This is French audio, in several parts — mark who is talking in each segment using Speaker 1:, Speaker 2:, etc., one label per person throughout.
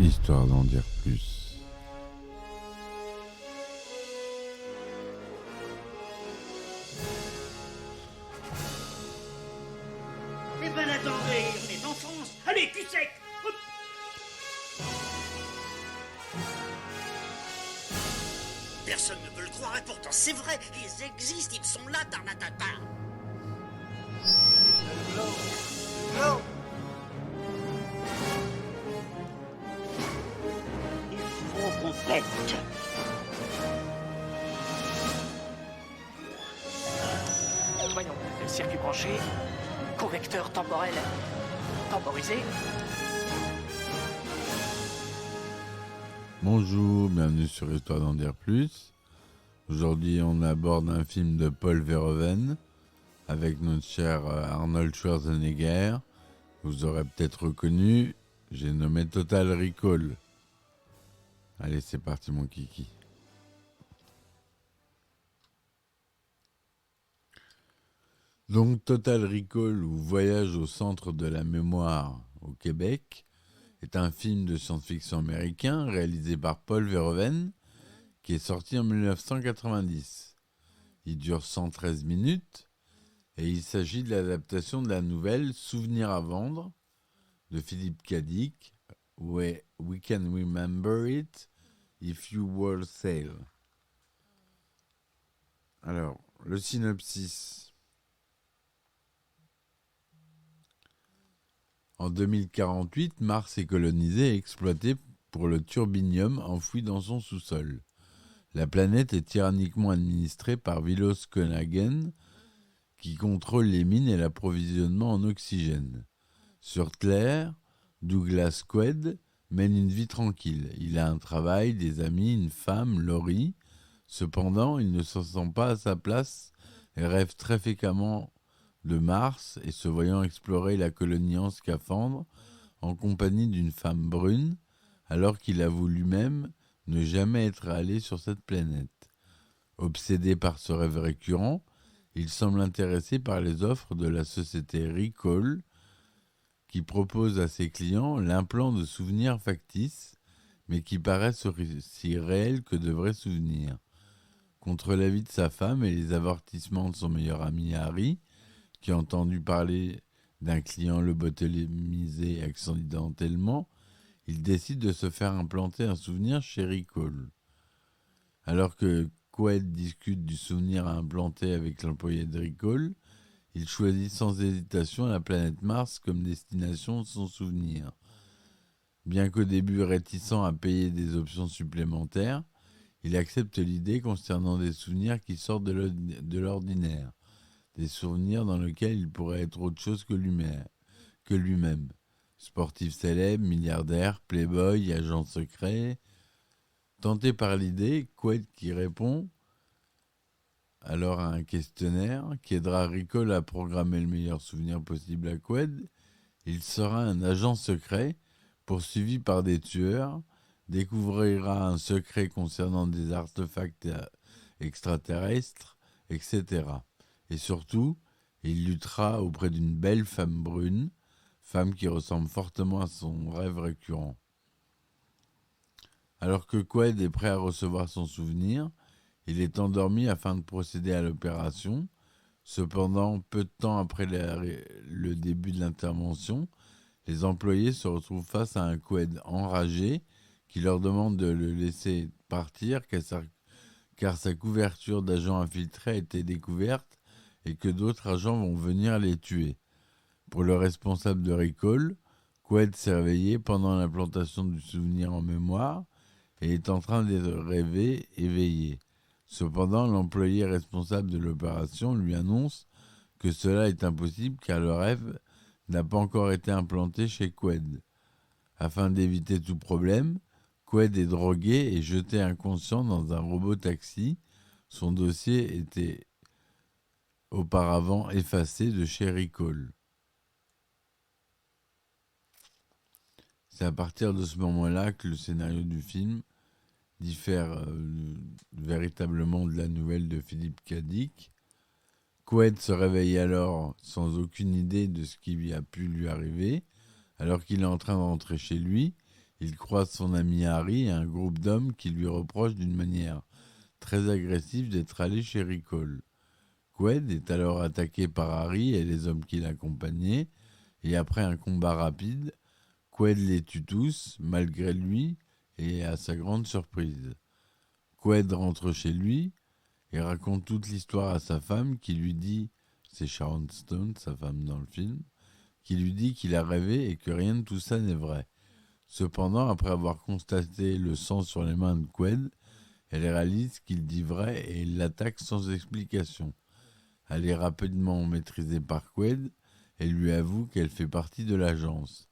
Speaker 1: Histoire d'en dire plus.
Speaker 2: Eh ben attendez, on est en France. Allez, cul sec. Hop. Personne ne veut le croire et pourtant c'est vrai, ils existent, ils sont là, tarnatata. Il faut qu'on pète.
Speaker 3: Voyons, circuit branché, correcteur temporel temporisé.
Speaker 1: Bonjour, bienvenue sur Histoire d'en dire plus. Aujourd'hui, on aborde un film de Paul Verhoeven avec notre cher Arnold Schwarzenegger. Vous aurez peut-être reconnu, j'ai nommé Total Recall. Allez, c'est parti mon kiki. Donc Total Recall ou Voyage au centre de la mémoire au Québec est un film de science-fiction américain réalisé par Paul Verhoeven qui est sorti en 1990. Il dure 113 minutes et il s'agit de l'adaptation de la nouvelle Souvenirs à vendre de Philippe Cadic, We Can Remember It If You Were Sale. Alors, le synopsis. En 2048, Mars est colonisé et exploité pour le turbinium enfoui dans son sous-sol. La planète est tyranniquement administrée par Vilos Conagen, qui contrôle les mines et l'approvisionnement en oxygène. Sur Terre, Douglas Quaid mène une vie tranquille. Il a un travail, des amis, une femme, Laurie. Cependant, il ne se sent pas à sa place et rêve très fréquemment de Mars et se voyant explorer la colonie en scaphandre en compagnie d'une femme brune, alors qu'il avoue lui-même ne jamais être allé sur cette planète. Obsédé par ce rêve récurrent, il semble intéressé par les offres de la société Recall, qui propose à ses clients l'implant de souvenirs factices, mais qui paraissent aussi réels que de vrais souvenirs. Contre l'avis de sa femme et les avertissements de son meilleur ami Harry, qui a entendu parler d'un client lobotomisé accidentellement, il décide de se faire implanter un souvenir chez Recall. Alors que Quaid discute du souvenir à implanter avec l'employé de Recall, il choisit sans hésitation la planète Mars comme destination de son souvenir. Bien qu'au début réticent à payer des options supplémentaires, il accepte l'idée concernant des souvenirs qui sortent de l'ordinaire, des souvenirs dans lesquels il pourrait être autre chose que lui-même. Sportif célèbre, milliardaire, playboy, agent secret. Tenté par l'idée, Quaid qui répond alors à un questionnaire qui aidera Recall à programmer le meilleur souvenir possible à Quaid. Il sera un agent secret poursuivi par des tueurs, découvrira un secret concernant des artefacts extraterrestres, etc. Et surtout, il luttera auprès d'une belle femme brune, femme qui ressemble fortement à son rêve récurrent. Alors que Quaid est prêt à recevoir son souvenir, il est endormi afin de procéder à l'opération. Cependant, peu de temps après le début de l'intervention, les employés se retrouvent face à un Quaid enragé qui leur demande de le laisser partir car sa couverture d'agent infiltré a été découverte et que d'autres agents vont venir les tuer. Pour le responsable de Recall, Quaid s'est réveillé pendant l'implantation du souvenir en mémoire et est en train de rêver éveillé. Cependant, l'employé responsable de l'opération lui annonce que cela est impossible car le rêve n'a pas encore été implanté chez Quaid. Afin d'éviter tout problème, Quaid est drogué et jeté inconscient dans un robot taxi. Son dossier était auparavant effacé de chez Recall. C'est à partir de ce moment-là que le scénario du film diffère véritablement de la nouvelle de Philippe Cadic. Quaid se réveille alors sans aucune idée de ce qui lui a pu lui arriver. Alors qu'il est en train de rentrer chez lui, il croise son ami Harry et un groupe d'hommes qui lui reprochent d'une manière très agressive d'être allé chez Rickle. Quaid est alors attaqué par Harry et les hommes qui l'accompagnaient, et après un combat rapide, Quaid les tue tous, malgré lui, et à sa grande surprise. Quaid rentre chez lui et raconte toute l'histoire à sa femme qui lui dit, c'est Sharon Stone, sa femme dans le film, qui lui dit qu'il a rêvé et que rien de tout ça n'est vrai. Cependant, après avoir constaté le sang sur les mains de Quaid, elle réalise qu'il dit vrai et il l'attaque sans explication. Elle est rapidement maîtrisée par Quaid et lui avoue qu'elle fait partie de l'agence,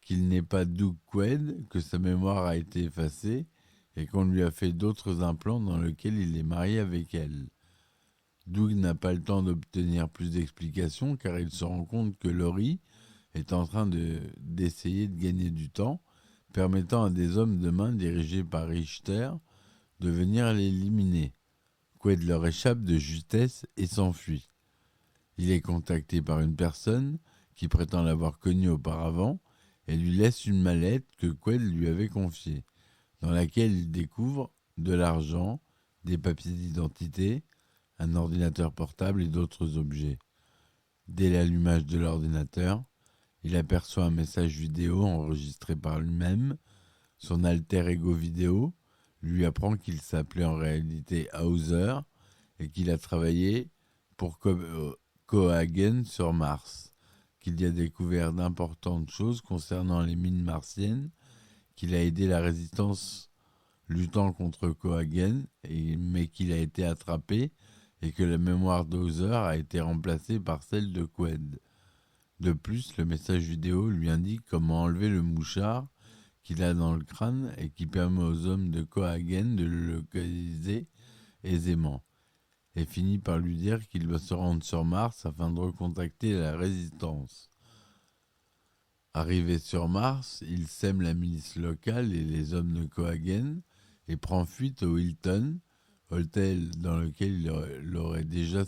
Speaker 1: qu'il n'est pas Doug Quaid, que sa mémoire a été effacée et qu'on lui a fait d'autres implants dans lesquels il est marié avec elle. Doug n'a pas le temps d'obtenir plus d'explications car il se rend compte que Laurie est en train d'essayer de gagner du temps, permettant à des hommes de main dirigés par Richter de venir l'éliminer. Quaid leur échappe de justesse et s'enfuit. Il est contacté par une personne qui prétend l'avoir connu auparavant et lui laisse une mallette que Quaid lui avait confiée, dans laquelle il découvre de l'argent, des papiers d'identité, un ordinateur portable et d'autres objets. Dès l'allumage de l'ordinateur, il aperçoit un message vidéo enregistré par lui-même. Son alter ego vidéo lui apprend qu'il s'appelait en réalité Hauser et qu'il a travaillé pour Cohagen sur Mars, qu'il y a découvert d'importantes choses concernant les mines martiennes, qu'il a aidé la résistance luttant contre Cohagen, mais qu'il a été attrapé et que la mémoire d'Hauser a été remplacée par celle de Quaid. De plus, le message vidéo lui indique comment enlever le mouchard qu'il a dans le crâne et qui permet aux hommes de Cohagen de le localiser aisément, et finit par lui dire qu'il doit se rendre sur Mars afin de recontacter la résistance. Arrivé sur Mars, il sème la milice locale et les hommes de Cohagen et prend fuite au Hilton, hôtel dans lequel il aurait déjà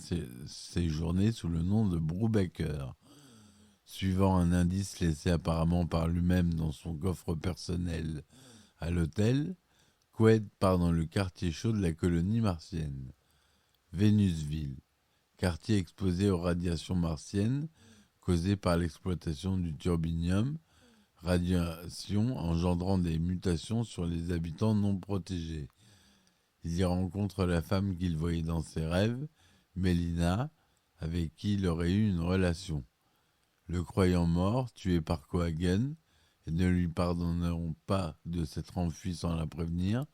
Speaker 1: séjourné sous le nom de Brubaker. Suivant un indice laissé apparemment par lui-même dans son coffre personnel à l'hôtel, Quaid part dans le quartier chaud de la colonie martienne. Vénusville, quartier exposé aux radiations martiennes causées par l'exploitation du turbinium, radiation engendrant des mutations sur les habitants non protégés. Il y rencontre la femme qu'il voyait dans ses rêves, Melina, avec qui il aurait eu une relation. Le croyant mort, tué par Cohagen, et ne lui pardonneront pas de s'être enfui sans la prévenir,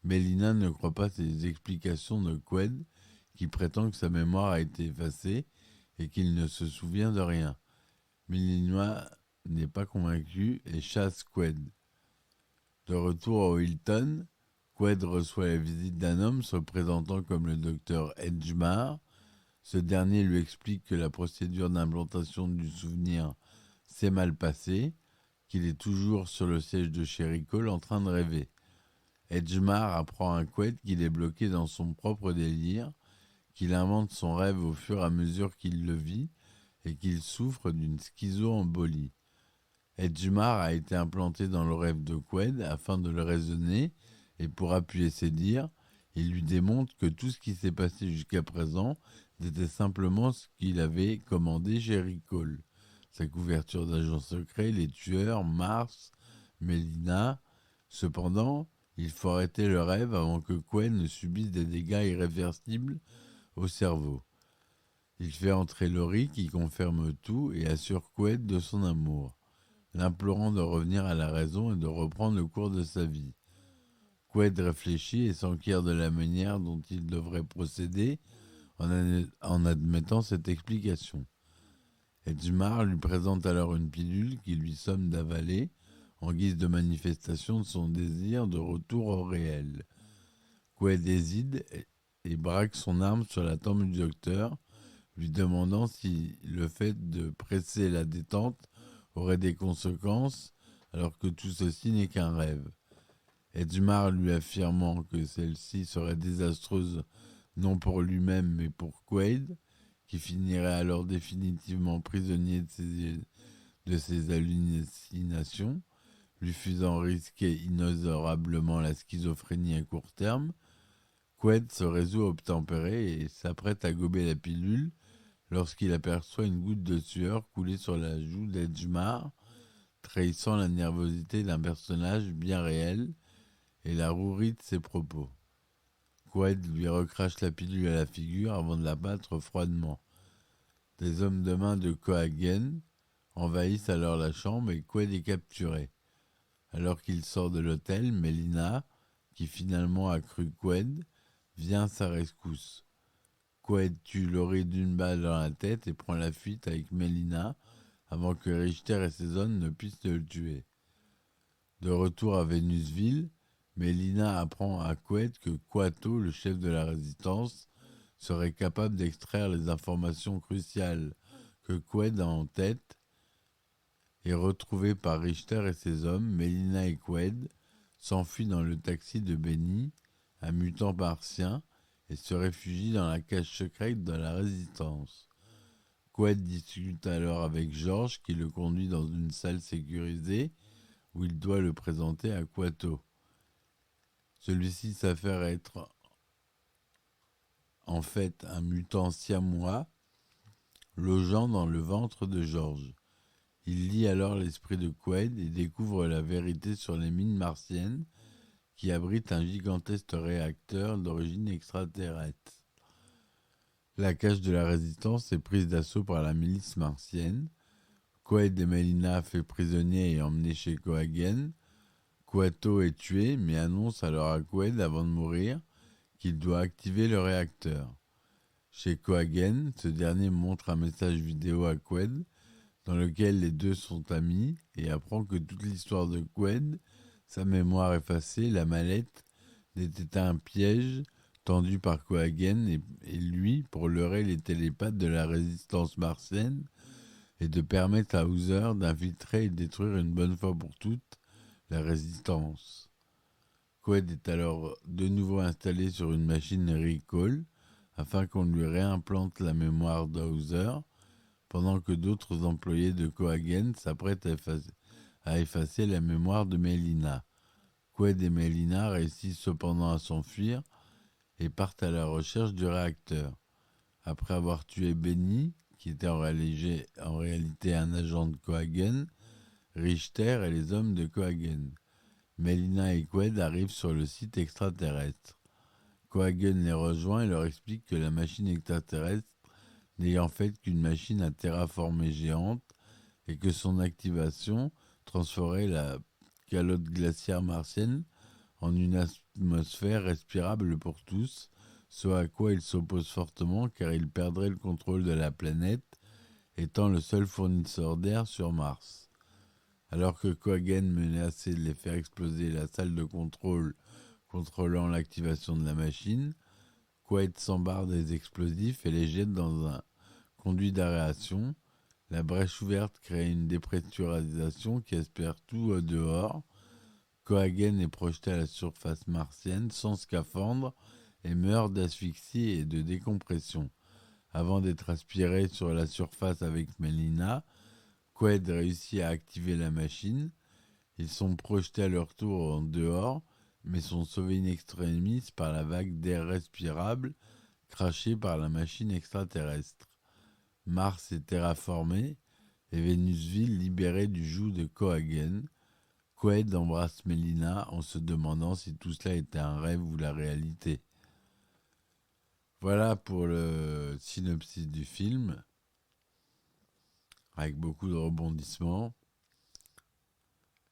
Speaker 1: Melina ne croit pas ces explications de Quaid, qui prétend que sa mémoire a été effacée et qu'il ne se souvient de rien. Melina n'est pas convaincue et chasse Quaid. De retour au Hilton, Quaid reçoit la visite d'un homme se présentant comme le docteur Edgemar. Ce dernier lui explique que la procédure d'implantation du souvenir s'est mal passée, qu'il est toujours sur le siège de Sherry Cole en train de rêver. Edgemar apprend à Quaid qu'il est bloqué dans son propre délire, qu'il invente son rêve au fur et à mesure qu'il le vit et qu'il souffre d'une schizo-embolie. Edgemar a été implanté dans le rêve de Quaid afin de le raisonner et pour appuyer ses dires, il lui démontre que tout ce qui s'est passé jusqu'à présent c'était simplement ce qu'il avait commandé chez Rickle. Sa couverture d'agent secret, les tueurs, Mars, Melina. Cependant, il faut arrêter le rêve avant que Quaid ne subisse des dégâts irréversibles au cerveau. Il fait entrer Laurie qui confirme tout et assure Quaid de son amour, l'implorant de revenir à la raison et de reprendre le cours de sa vie. Quaid réfléchit et s'enquiert de la manière dont il devrait procéder en admettant cette explication. Edgemar lui présente alors une pilule qui lui somme d'avaler en guise de manifestation de son désir de retour au réel. Quaid hésite et braque son arme sur la tempe du docteur, lui demandant si le fait de presser la détente aurait des conséquences alors que tout ceci n'est qu'un rêve. Edgemar lui affirmant que celle-ci serait désastreuse non pour lui-même mais pour Quaid, qui finirait alors définitivement prisonnier de ses hallucinations, lui faisant risquer inexorablement la schizophrénie à court terme, Quaid se résout à obtempérer et s'apprête à gober la pilule lorsqu'il aperçoit une goutte de sueur couler sur la joue d'Edgemar, trahissant la nervosité d'un personnage bien réel et la rouerie de ses propos. Quaid lui recrache la pilule à la figure avant de l'abattre froidement. Des hommes de main de Cohagen envahissent alors la chambre et Quaid est capturé. Alors qu'il sort de l'hôtel, Melina, qui finalement a cru Quaid, vient à sa rescousse. Quaid tue Laurie d'une balle dans la tête et prend la fuite avec Melina avant que Richter et ses hommes ne puissent le tuer. De retour à Vénusville, Melina apprend à Quaid que Quato, le chef de la résistance, serait capable d'extraire les informations cruciales que Quaid a en tête. Et retrouvés par Richter et ses hommes, Melina et Quaid s'enfuient dans le taxi de Benny, un mutant martien, et se réfugient dans la cage secrète de la résistance. Quaid discute alors avec George qui le conduit dans une salle sécurisée où il doit le présenter à Quato. Celui-ci s'avère être en fait un mutant siamois logeant dans le ventre de George. Il lit alors l'esprit de Quaid et découvre la vérité sur les mines martiennes qui abritent un gigantesque réacteur d'origine extraterrestre. La cage de la résistance est prise d'assaut par la milice martienne. Quaid et Melina fait prisonnier et emmené chez Cohagen. Quato est tué mais annonce alors à Quaid avant de mourir qu'il doit activer le réacteur. Chez Cohagen, ce dernier montre un message vidéo à Quaid dans lequel les deux sont amis et apprend que toute l'histoire de Quaid, sa mémoire effacée, la mallette, n'était un piège tendu par Cohagen et lui pour leurrer les télépathes de la résistance martienne et de permettre à Hauser d'infiltrer et détruire une bonne fois pour toutes la résistance. Quaid est alors de nouveau installé sur une machine Recall afin qu'on lui réimplante la mémoire d'Hauser, pendant que d'autres employés de Cohagen s'apprêtent à effacer la mémoire de Melina. Quaid et Melina réussissent cependant à s'enfuir et partent à la recherche du réacteur. Après avoir tué Benny, qui était en réalité un agent de Cohagen, Richter et les hommes de Cohagen, Melina et Quaid arrivent sur le site extraterrestre. Cohagen les rejoint et leur explique que la machine extraterrestre n'est en fait qu'une machine à terraformer géante et que son activation transformerait la calotte glaciaire martienne en une atmosphère respirable pour tous, ce à quoi il s'oppose fortement car il perdrait le contrôle de la planète, étant le seul fournisseur d'air sur Mars. Alors que Cohagen menaçait de les faire exploser la salle de contrôle contrôlant l'activation de la machine, Quaid s'embarre des explosifs et les jette dans un conduit d'aération. La brèche ouverte crée une dépressurisation qui aspire tout au dehors. Cohagen est projeté à la surface martienne sans scaphandre et meurt d'asphyxie et de décompression. Avant d'être aspiré sur la surface avec Melina, Quaid réussit à activer la machine. Ils sont projetés à leur tour en dehors, mais sont sauvés in extremis par la vague d'air respirable crachée par la machine extraterrestre. Mars est terraformé et Vénusville libérée du joug de Cohagen. Quaid embrasse Melina en se demandant si tout cela était un rêve ou la réalité. Voilà pour le synopsis du film, avec beaucoup de rebondissements.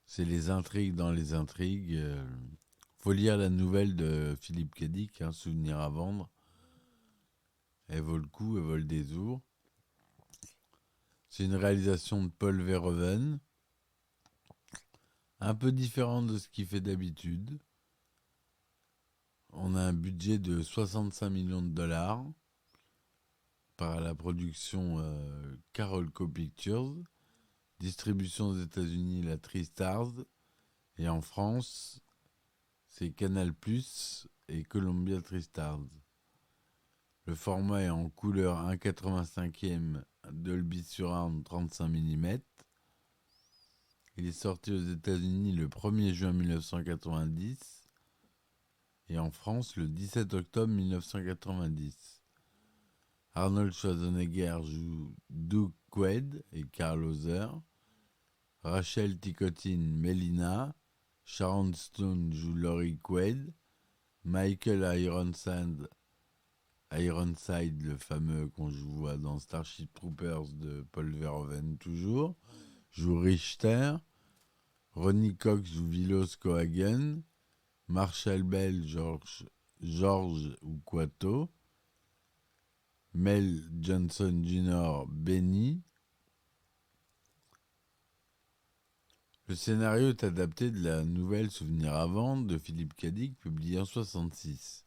Speaker 1: C'est les intrigues dans les intrigues. Faut lire la nouvelle de Philippe Cadic, Souvenir à vendre. Elle vaut le coup, elle vaut le détour. C'est une réalisation de Paul Verhoeven, un peu différente de ce qu'il fait d'habitude. On a un budget de 65 millions de dollars par la production Carolco Pictures, distribution aux États-Unis la TriStars, et en France c'est Canal+ et Columbia TriStars. Le format est en couleur 1,85e Dolby Surround 35 mm. Il est sorti aux États-Unis le 1er juin 1990 et en France le 17 octobre 1990. Arnold Schwarzenegger joue Doug Quaid et Carl Hauser. Rachel Ticotin, Melina. Sharon Stone joue Laurie Quaid. Michael Ironside, le fameux qu'on voit dans Starship Troopers de Paul Verhoeven toujours, joue Richter. Ronnie Cox joue Vilos Cohagen. Marshall Bell, George Uquato. Mel Johnson Jr., Benny. Le scénario est adapté de la nouvelle Souvenirs avant de Philippe K. Dick, publiée en 1966.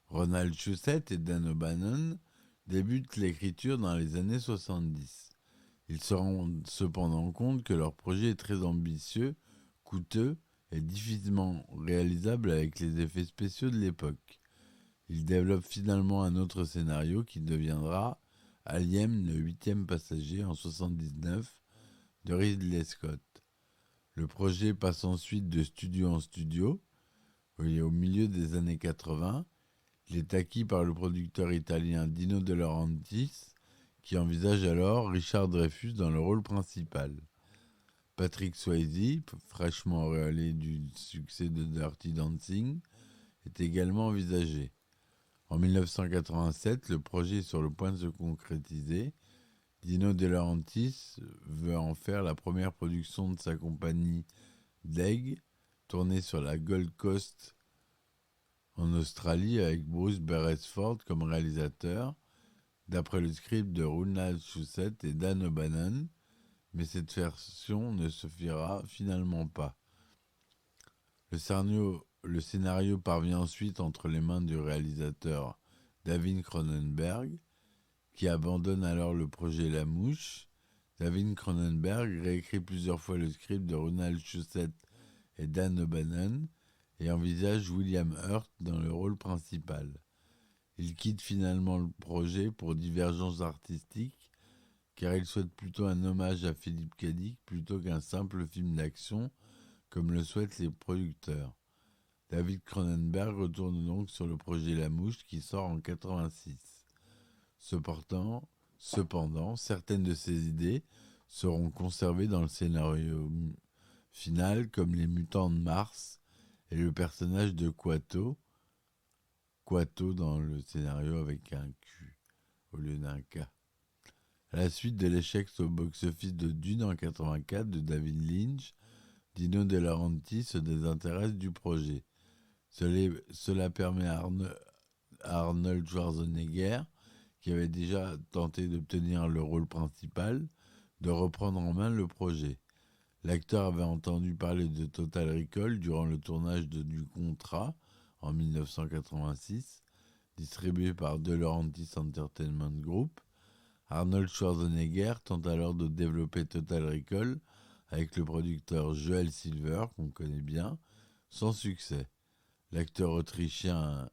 Speaker 1: Ronald Shusett et Dan O'Bannon débutent l'écriture dans les années 70. Ils se rendent cependant compte que leur projet est très ambitieux, coûteux et difficilement réalisable avec les effets spéciaux de l'époque. Ils développent finalement un autre scénario qui deviendra Alien, le 8e passager en 1979 de Ridley Scott. Le projet passe ensuite de studio en studio. Au milieu des années 80, il est acquis par le producteur italien Dino De Laurentiis, qui envisage alors Richard Dreyfuss dans le rôle principal. Patrick Swayze, fraîchement auréolé du succès de Dirty Dancing, est également envisagé. En 1987, le projet est sur le point de se concrétiser. Dino De Laurentiis veut en faire la première production de sa compagnie DEG, tournée sur la Gold Coast en Australie avec Bruce Beresford comme réalisateur, d'après le script de Ronald Shusett et Dan O'Bannon, mais cette version ne se fera finalement pas. Le scénario parvient ensuite entre les mains du réalisateur David Cronenberg, qui abandonne alors le projet La Mouche. David Cronenberg réécrit plusieurs fois le script de Ronald Shusett et Dan O'Bannon et envisage William Hurt dans le rôle principal. Il quitte finalement le projet pour divergences artistiques, car il souhaite plutôt un hommage à Philippe K. Dick plutôt qu'un simple film d'action, comme le souhaitent les producteurs. David Cronenberg retourne donc sur le projet La Mouche qui sort en 1986. Cependant, certaines de ces idées seront conservées dans le scénario final, comme les mutants de Mars et le personnage de Quato dans le scénario avec un Q au lieu d'un K. À la suite de l'échec au box-office de Dune en 1984 de David Lynch, Dino De Laurentiis se désintéresse du projet. Cela permet à Arnold Schwarzenegger, qui avait déjà tenté d'obtenir le rôle principal, de reprendre en main le projet. L'acteur avait entendu parler de Total Recall durant le tournage du Contrat en 1986, distribué par De Laurentiis Entertainment Group. Arnold Schwarzenegger tente alors de développer Total Recall avec le producteur Joel Silver, qu'on connaît bien, sans succès. L'acteur autrichien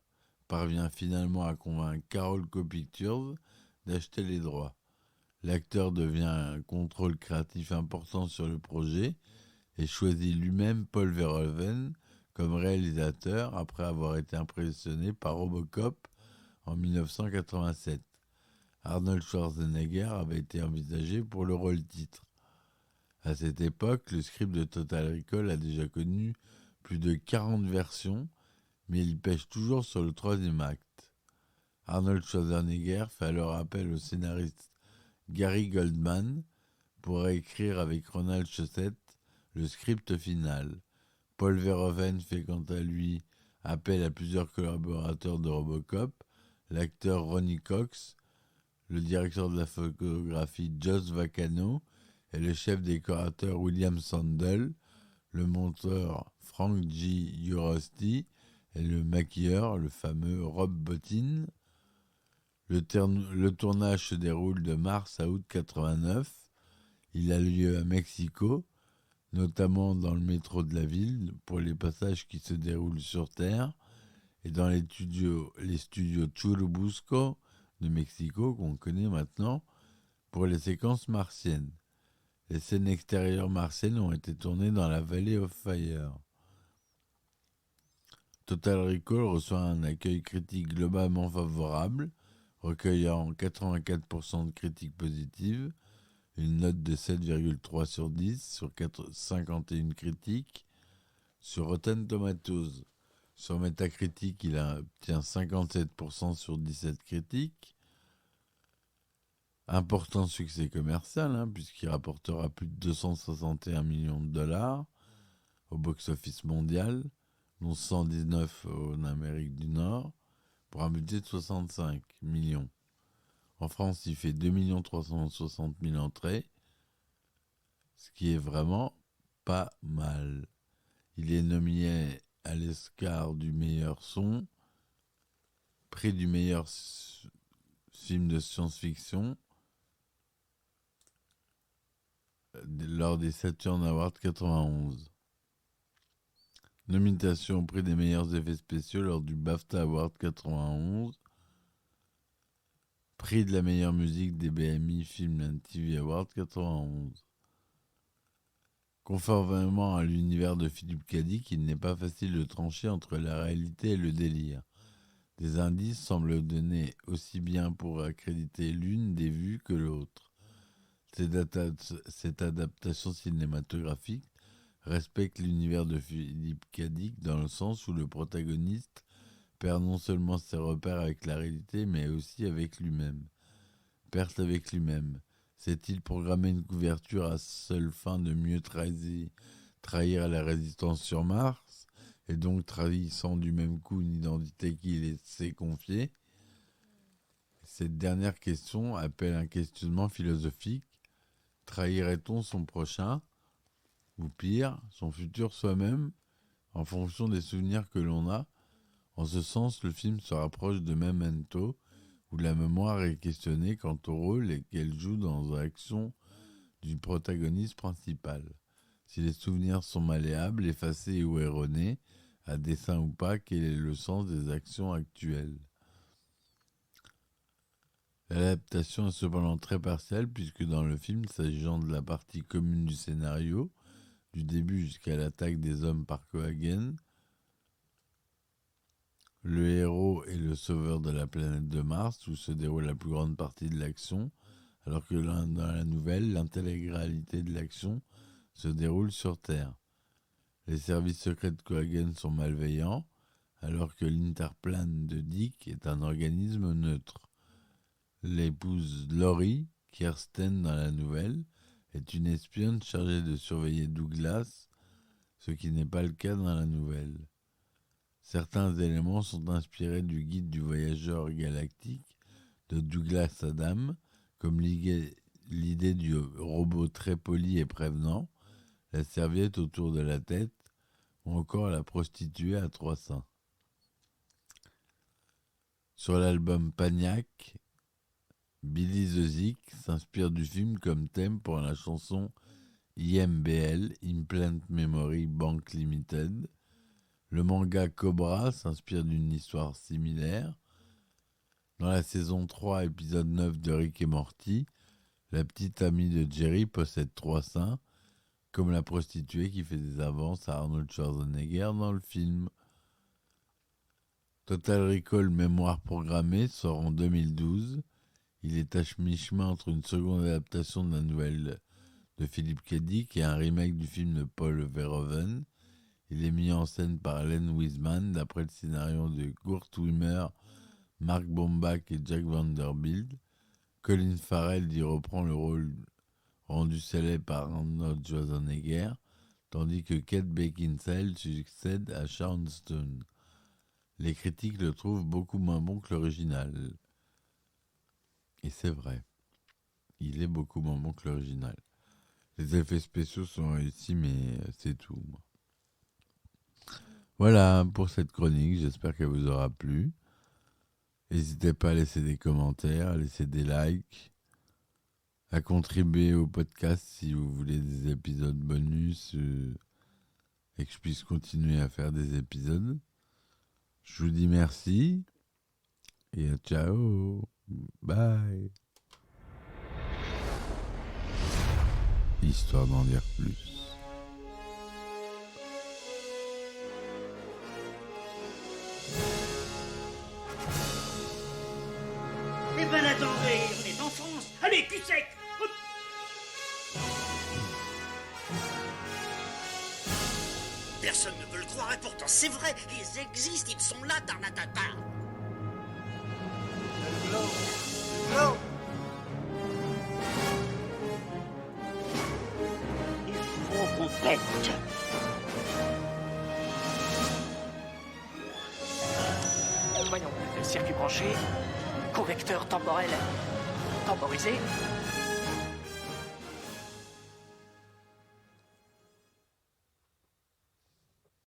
Speaker 1: parvient finalement à convaincre Carolco Pictures d'acheter les droits. L'acteur devient un contrôle créatif important sur le projet et choisit lui-même Paul Verhoeven comme réalisateur après avoir été impressionné par Robocop en 1987. Arnold Schwarzenegger avait été envisagé pour le rôle titre. À cette époque, le script de Total Recall a déjà connu plus de 40 versions, mais il pêche toujours sur le troisième acte. Arnold Schwarzenegger fait alors appel au scénariste Gary Goldman pour écrire avec Ronald Shusett le script final. Paul Verhoeven fait quant à lui appel à plusieurs collaborateurs de Robocop, l'acteur Ronnie Cox, le directeur de la photographie Joss Vacano et le chef décorateur William Sandel, le monteur Frank G. Urosti et le maquilleur, le fameux Rob Bottin. Le tournage se déroule de mars à août 89. Il a lieu à Mexico, notamment dans le métro de la ville pour les passages qui se déroulent sur Terre et dans les studios Churubusco de Mexico qu'on connaît maintenant pour les séquences martiennes. Les scènes extérieures martiennes ont été tournées dans la Valley of Fire. Total Recall reçoit un accueil critique globalement favorable, recueillant 84% de critiques positives, une note de 7,3 sur 10 sur 51 critiques. Sur Rotten Tomatoes, sur Metacritic, il obtient 57% sur 17 critiques. Important succès commercial, puisqu'il rapportera plus de 261 millions de dollars au box-office mondial, dont 119 en Amérique du Nord, pour un budget de 65 millions. En France, il fait 2 360 000 entrées, ce qui est vraiment pas mal. Il est nominé à l'Oscar du meilleur son, prix du meilleur film de science-fiction, lors des Saturn Awards 91. Nomination au prix des meilleurs effets spéciaux lors du BAFTA Award 91. Prix de la meilleure musique des BMI Film and TV Awards 91. Conformément à l'univers de Philippe Cadic, il n'est pas facile de trancher entre la réalité et le délire. Des indices semblent donner aussi bien pour accréditer l'une des vues que l'autre. Cette adaptation cinématographique respecte l'univers de Philippe Cadic dans le sens où le protagoniste perd non seulement ses repères avec la réalité, mais aussi avec lui-même. Perte avec lui-même. S'est-il programmé une couverture à seule fin de mieux trahir la résistance sur Mars, et donc trahissant du même coup une identité qu'il s'est confiée? Cette dernière question appelle un questionnement philosophique. Trahirait-on son prochain, ou pire, son futur soi-même, en fonction des souvenirs que l'on a? En ce sens, le film se rapproche de Memento, où la mémoire est questionnée quant au rôle qu'elle joue dans l'action du protagoniste principal. Si les souvenirs sont malléables, effacés ou erronés, à dessein ou pas, quel est le sens des actions actuelles? L'adaptation est cependant très partielle, puisque dans le film, s'agissant de la partie commune du scénario, du début jusqu'à l'attaque des hommes par Cohagen, le héros est le sauveur de la planète de Mars, où se déroule la plus grande partie de l'action, alors que dans la nouvelle, l'intégralité de l'action se déroule sur Terre. Les services secrets de Cohagen sont malveillants, alors que l'Interplan de Dick est un organisme neutre. L'épouse Laurie, Kirsten dans la nouvelle, est une espionne chargée de surveiller Douglas, ce qui n'est pas le cas dans la nouvelle. Certains éléments sont inspirés du guide du voyageur galactique de Douglas Adams, comme l'idée du robot très poli et prévenant, la serviette autour de la tête, ou encore la prostituée à 3 seins. Sur l'album Paniac, Billy the Zik s'inspire du film comme thème pour la chanson IMBL, Implant Memory Bank Limited. Le manga Cobra s'inspire d'une histoire similaire. Dans la saison 3, épisode 9 de Rick et Morty, la petite amie de Jerry possède 3 seins, comme la prostituée qui fait des avances à Arnold Schwarzenegger dans le film. Total Recall Mémoire programmée sort en 2012. Il est à mi-chemin entre une seconde adaptation de la nouvelle de Philippe Cadic et un remake du film de Paul Verhoeven. Il est mis en scène par Len Wiseman d'après le scénario de Kurt Wimmer, Mark Bombach et Jack Vanderbilt. Colin Farrell y reprend le rôle rendu célèbre par Arnold Schwarzenegger, tandis que Kate Beckinsale succède à Sharon Stone. Les critiques le trouvent beaucoup moins bon que l'original. Et c'est vrai, il est beaucoup moins bon que l'original. Les effets spéciaux sont réussis, mais c'est tout. Voilà pour cette chronique, j'espère qu'elle vous aura plu. N'hésitez pas à laisser des commentaires, à laisser des likes, à contribuer au podcast si vous voulez des épisodes bonus et que je puisse continuer à faire des épisodes. Je vous dis merci et à ciao. Bye. histoire d'en dire plus.
Speaker 2: Eh ben attendez, on est en France. Allez, cul sec. Hop. Personne ne veut le croire et pourtant c'est vrai, ils existent, ils sont là, Tarnatata.
Speaker 4: Il faut qu'on pète.
Speaker 3: Voyons, circuit branché, correcteur temporel temporisé,